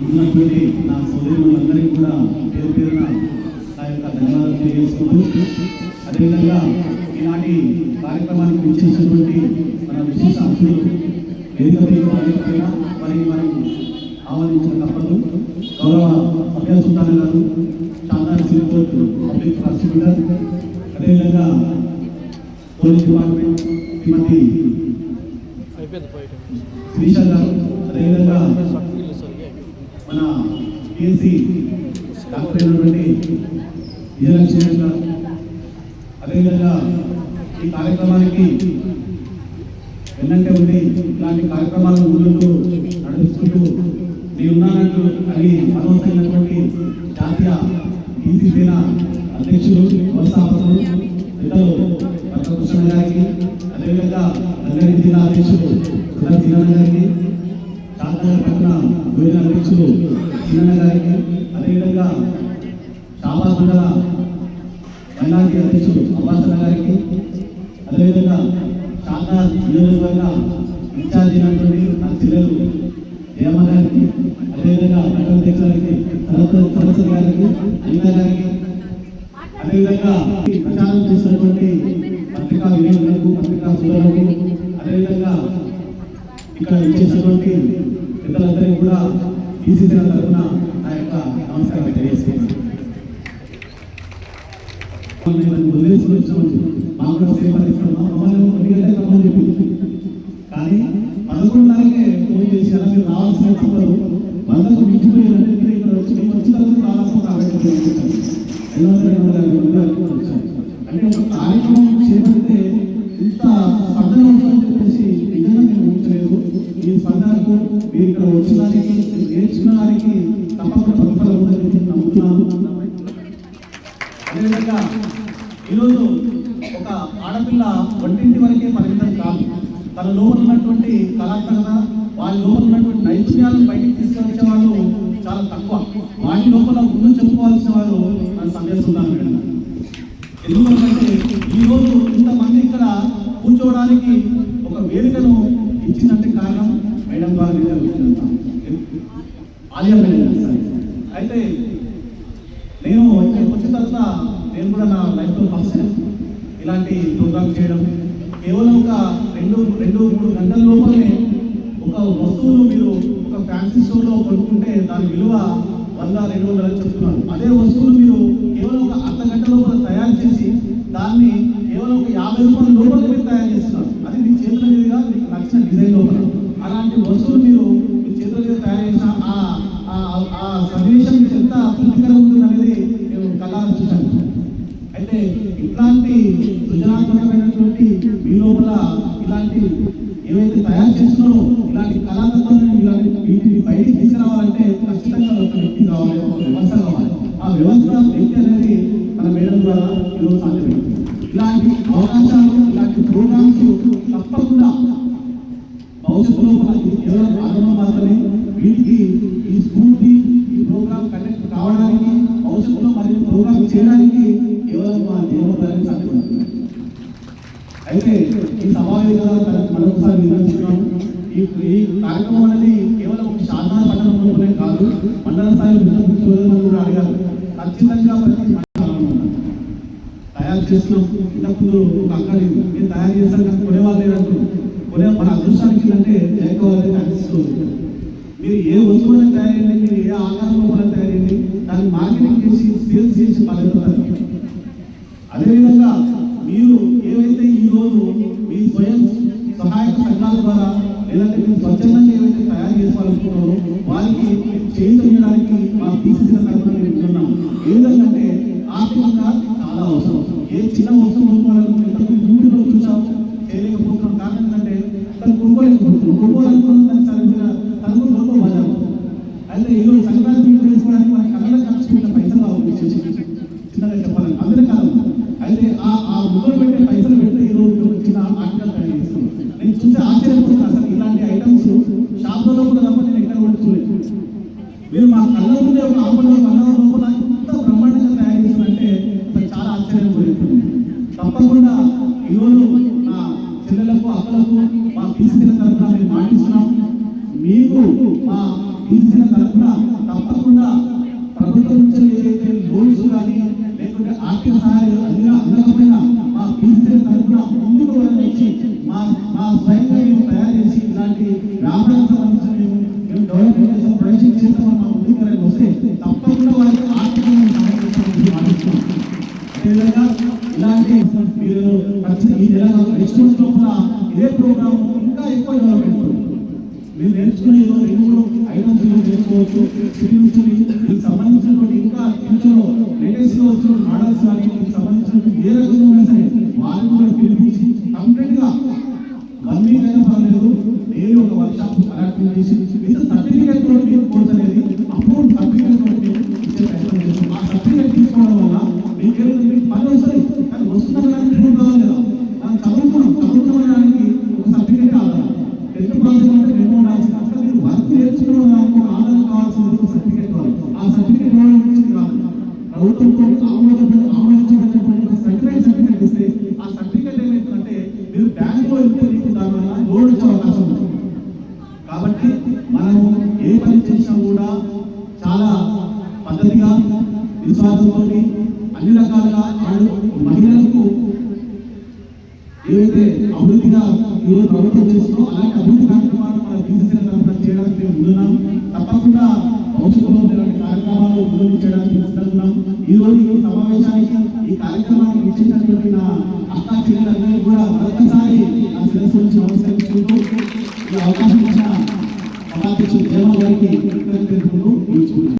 ఉన్నటువంటి నా సోదరులందరికీ కూడా పేరు పేరున నా యొక్క ధన్యవాదాలు తెలియజేసుకుంటూ, అదేవిధంగా ఈనాటి కార్యక్రమానికి విచ్చేసినటువంటి మన విశేష అతిథులు వేదికపై వారికి మనం ఆహ్వానించడం తప్పదు. గౌరవ సభ్య సుల్తాన్ గారు, శాంతాన్ సిరిపోర్ట్ పబ్లిక్ ప్రాసిక్యూటర్, అదేవిధంగా పోలీస్ డిపార్ట్మెంట్ శ్రీమతి శ్రీషా గారు, అదేవిధంగా మన పిఎస్సి డాక్టర్ అయినటువంటి విజయలక్ష్మి గారు, అదేవిధంగా ఈ కార్యక్రమానికి వెన్నంటే ఉండి ఇలాంటి కార్యక్రమాలను ముందుకు నడిపిస్తుంటూ నేనున్నానంటూ అని మనోహరైనటువంటి జాతీయ బీసీ సేన అధ్యక్షులు వ్యవస్థాపకులు పెద్దలు కృష్ణ గారికి, అదేవిధంగా రంగారెడ్డి జిల్లా అధ్యక్షులు సుధీరన్న గారికి, శాంతనగర్ పట్టణ యువజన అధ్యక్షులు చిన్న గారికి, అదేవిధంగా షాబాద్ మండల మైనార్టీ అధ్యక్షులు అబ్బాసన్న గారికి, అదేవిధంగా శాంతానగర్ నియోజకవర్గ ఇన్ఛార్జ్ అయినటువంటి నా చెల్లెలు జయమ్మ గారికి, అదేవిధంగా పట్టణ అధ్యక్షులకి సరస్వతి గారికి, అనిత గారికి, అదేవిధంగా ప్రచారం చేసినటువంటి పత్రికా విలేకరులకు, పత్రికా సోదరులకు, అదేవిధంగా ఇక్కడ ఇచ్చేసినటువంటి పెద్దలందరికీ కూడా బీసీ సేన తరఫున నా యొక్క నమస్కారం తెలియజేస్తున్నాను. మాకు కూడా సేపరిస్తున్నాం, మమ్మల్ని 1 గంటలకు రమ్మని చెప్పింది. కానీ 11:30కే ఫోన్ చేసి అలా మీరు రావాల్సిన తప్పదు, 100కు మించిపోయారంటే మీరు ఇక్కడ వచ్చి మేము వచ్చిన తర్వాత రావాల్సిన అంటే ఒక కార్యక్రమం చేపడితే ఇంత స్పందన ఉంటుందని చెప్పేసి నిజంగా నేను ఊహించలేదు. ఈ స్పందనకు మీరు ఇక్కడ వచ్చినానికి, నేర్చుకున్నానికి తప్పకుండా ప్రతిఫలం ఉందని చెప్పి నమ్ముతున్నాను. అదేవిధంగా ఈరోజు ఒక ఆడపిల్ల వంటింటి వరకే పరిమితం కాదు, తన లోపల ఉన్నటువంటి కళాత్మకత, వాళ్ళ లోపల ఉన్నటువంటి నైపుణ్యాలను బయటికి తీసుకొచ్చే వాళ్ళు చాలా తక్కువ. వాటి లోపల ముందు చెప్పుకోవాల్సిన వాళ్ళు మన సందేశిస్తున్నాను మేడం. ఎందుకంటే ఈరోజు ఇంతమంది ఇక్కడ కూర్చోవడానికి ఒక వేదికను ఇచ్చిందంటే కారణం మేడం ద్వారా ఆలియా మేడం. అయితే నేను ఇక్కడ వచ్చిన తర్వాత నేను కూడా నా లైఫ్లో ఫస్ట్ ఇలాంటి ప్రోగ్రామ్ చేయడం, కేవలం ఒక 2-3 గంటల లోపలనే ఒక వస్తువును మీరు ఒక ఫ్యాన్సీ స్టోర్లో కొనుక్కుంటే దాని విలువ 100-200 చెప్తున్నారు. అదే వస్తువులు మీరు కేవలం ఒక అర్ధ గంట లోపల తయారు చేసి దాన్ని కేవలం ఒక 50 రూపాయల లోపల మీరు తయారు చేస్తున్నారు. అది మీ చేతుల మీదుగా మీకు నచ్చిన డిజైన్ లోపల అలాంటి వస్తువులు మీరు మీ చేతుల మీద తయారు చేసిన ఆ సన్నివేశం మీకు ఎంత తృప్తికరంగా ఉంటుంది అనేది నేను కళ్ళారా చూశాను. అయితే ఇట్లాంటి సృజనాత్మకమైనటువంటి మీ లోపల ఇలాంటి ఏవైతే తయారు చేస్తున్నారో ఇలాంటి కళాతత్వాన్ని ఇలాంటి వీటిని బయటికి తీసుకురావాలంటే ఖచ్చితంగా ఒక వ్యక్తి కావాలి, ఒక వ్యవస్థ కావాలి. ఆ వ్యవస్థ వ్యక్తి అనేది మన మేడం ద్వారా ఈరోజు సాధ్యమైంది. ఇలాంటి అవకాశాలు, ఇలాంటి ప్రోగ్రామ్స్ తప్పకుండా భవిష్యత్తులో మనకి కేవలం ఆగమనం మాత్రమే. వీటికి ఈ స్ఫూర్తి, ఈ ప్రోగ్రామ్ కండక్ట్ కావడానికి, భవిష్యత్తులో మరియు ప్రోగ్రామ్ చేయడానికి కేవలం మా దేవతాన్ని సాధ్యపడుతుంది. అయితే ఈ సమావేశాలు మరొకసారి నిర్వహిస్తున్నాము. ఈ కార్యక్రమం అనేది కేవలం ఒక శాంతాన పట్టణంలోనే కాదు, మండల స్థాయిలో కూడా అడిగారు. ఖచ్చితంగా ప్రతి తయారు చేస్తున్నాం. ఇంతకుముందు ఒక అక్కడి నేను తయారు చేస్తాను కానీ కొనేవాళ్ళు లేదంటూ మన అదృష్టానికి అంటే జయకోవాలి అనిపిస్తుంది. మీరు ఏ వస్తువులను తయారైంది, మీరు ఏ ఆకారంలో తయారైంది, దాన్ని మార్కెటింగ్ చేసి సేల్స్ చేసి పలుకుతారు. అదేవిధంగా మీరు ఏవైతే ఈరోజు మీ స్వయం సహాయక సంఘాల ద్వారా లేదంటే మీరు స్వచ్ఛందంగా ఏవైతే తయారు చేసుకోవాలనుకున్నారో వారికి చేయించడానికి మా బీసీ తరఫున మేము ఉన్నాం. ఏ విధంగా అంటే ఆర్థికంగా చాలా అవసరం. ఏ చిన్న వస్తువు కొనుక్కోవాలనుకుంటే యూట్యూబ్లో చూసాం, చేయలేకపోతున్నాం. కారణం ఏంటంటే తను కొనుక్కోవాలనుకున్నాం తనకు కొనుక్కోవాలి. అయితే ఈరోజు సంక్రాంతి చేసుకోవడానికి మన కళ్ళ ఖర్చు పెట్టిన పైసలు చిన్నగా చెప్పాలి అందరి కాలం. అయితే ఆ ముగ్గురు పెట్టే పైసలు పెడితే ఈరోజు చిన్న ఆర్టికల్ తయారు చేస్తున్నాం. నేను చూస్తే ఆశ్చర్యపోతున్నాను. అసలు ఇలాంటి ఐటమ్స్ షాప్లలో కూడా తప్ప నేను ఎక్కడ కూడా చూడలేదు. మీరు మా కళ్ళ ముందే ఒక ఆపణ లోపల ఇంత బ్రహ్మాండంగా తయారు చేస్తారంటే అసలు చాలా ఆశ్చర్యం జరుగుతుంది. తప్పకుండా ఈరోజు నా చెల్లెలకు, అక్కలకు మా బీసీ తరఫున మేము మాటిస్తున్నాం. మీకు మా బీసీ తరఫున ఆర్థిక సహాయాలు అందకపోయినా మా బీసీసీ తరఫున ముందుకు వచ్చి మా స్వయంగా మేము తయారు చేసి ఇలాంటి వ్యాపారాలకు సంబంధించిన మేము డెవలప్మెంట్ చేస్తాం, ప్రొడక్షన్ చేస్తామని మా ముందుకు వస్తే తప్పకుండా వారికి ఆర్థికంగా సహాయం భావిస్తున్నాం. అదేవిధంగా ఇలాంటి మీరు ఈ నెల నెక్స్ట్ మంత్ లోపల ఇదే ప్రోగ్రామ్ ఇంకా ఎక్కువ డెవలప్మెంట్ మీరు నేర్చుకునే 2-3 ఐటమ్స్ నేర్చుకోవచ్చు. సిటీ నుంచి మీకు సంబంధించినటువంటి ఇంకా ఫ్యూచర్లో లేటెస్ట్గా వచ్చిన మోడల్స్ కానీ మీకు సంబంధించినటువంటి ఏ రకంగా ఉన్నా సరే వారిని కూడా పిలిపించి కంప్లీట్గా 1 వీక్ అయినా పర్లేదు డైలీ ఒక వర్క్షాప్ అలాట్మెంట్ చేసి విత్ సర్టిఫికేట్ కూడా మీకు కోర్స్ అనేది అప్రూవ్డ్ సర్టిఫికేట్ కూడా మీకు ఇచ్చే ప్రయత్నం చేస్తాం. ఆ సర్టిఫికేట్ తీసుకోవడం వల్ల మీకు పని వస్తుంది, కానీ వస్తుందని కానీ ప్రూవ్ కావాలి కదా. మనం చదువుకోవడానికి ఒక సర్టిఫికేట్ ఆధారం 10th క్లాస్ అంటే మేము ఉండాల్సిన అక్కడ మీరు వర్క్ నేర్చుకోవడానికి ఆధారం కావాల్సింది ఒక సర్టిఫికేట్ కావాలి. ఆ సర్టిఫికేట్ కాదు ప్రభుత్వంతో ఆమోదించబడినటువంటి సర్టిఫికేట్ ఇస్తే ఆ సర్టిఫికేట్ ఏమవుతుందంటే మీరు బ్యాంకులో వెళ్తే మీకు దానివల్ల లోన్ ఇచ్చే అవకాశం ఉంది. కాబట్టి మనం ఏ పని చేసినా కూడా చాలా పద్ధతిగా విశ్వాసంతో అన్ని రకాలుగా మహిళలకు ఏవైతే అభివృద్ధిగా ఈరోజు ప్రభుత్వం చేస్తుందో అలాంటి అభివృద్ధి కార్యక్రమాలు మన బీసీసీ తరఫున చేయడానికి మేము ముందున్నాం. తప్పకుండా భవిష్యత్తులో ఇలాంటి కార్యక్రమాలు అభివృద్ధి చేయడానికి ముందున్నాం. ఈ రోజు ఈ సమావేశానికి ఈ కార్యక్రమానికి ఇచ్చేటటువంటి నా అక్కా చెల్లెలందరికీ కూడా మరొకసారి నా శిరస్సు నుంచి నమస్కరించుకుంటూ ఈ అవకాశం ఇచ్చిన సభాధ్యక్షుడు జయమ్మ గారికి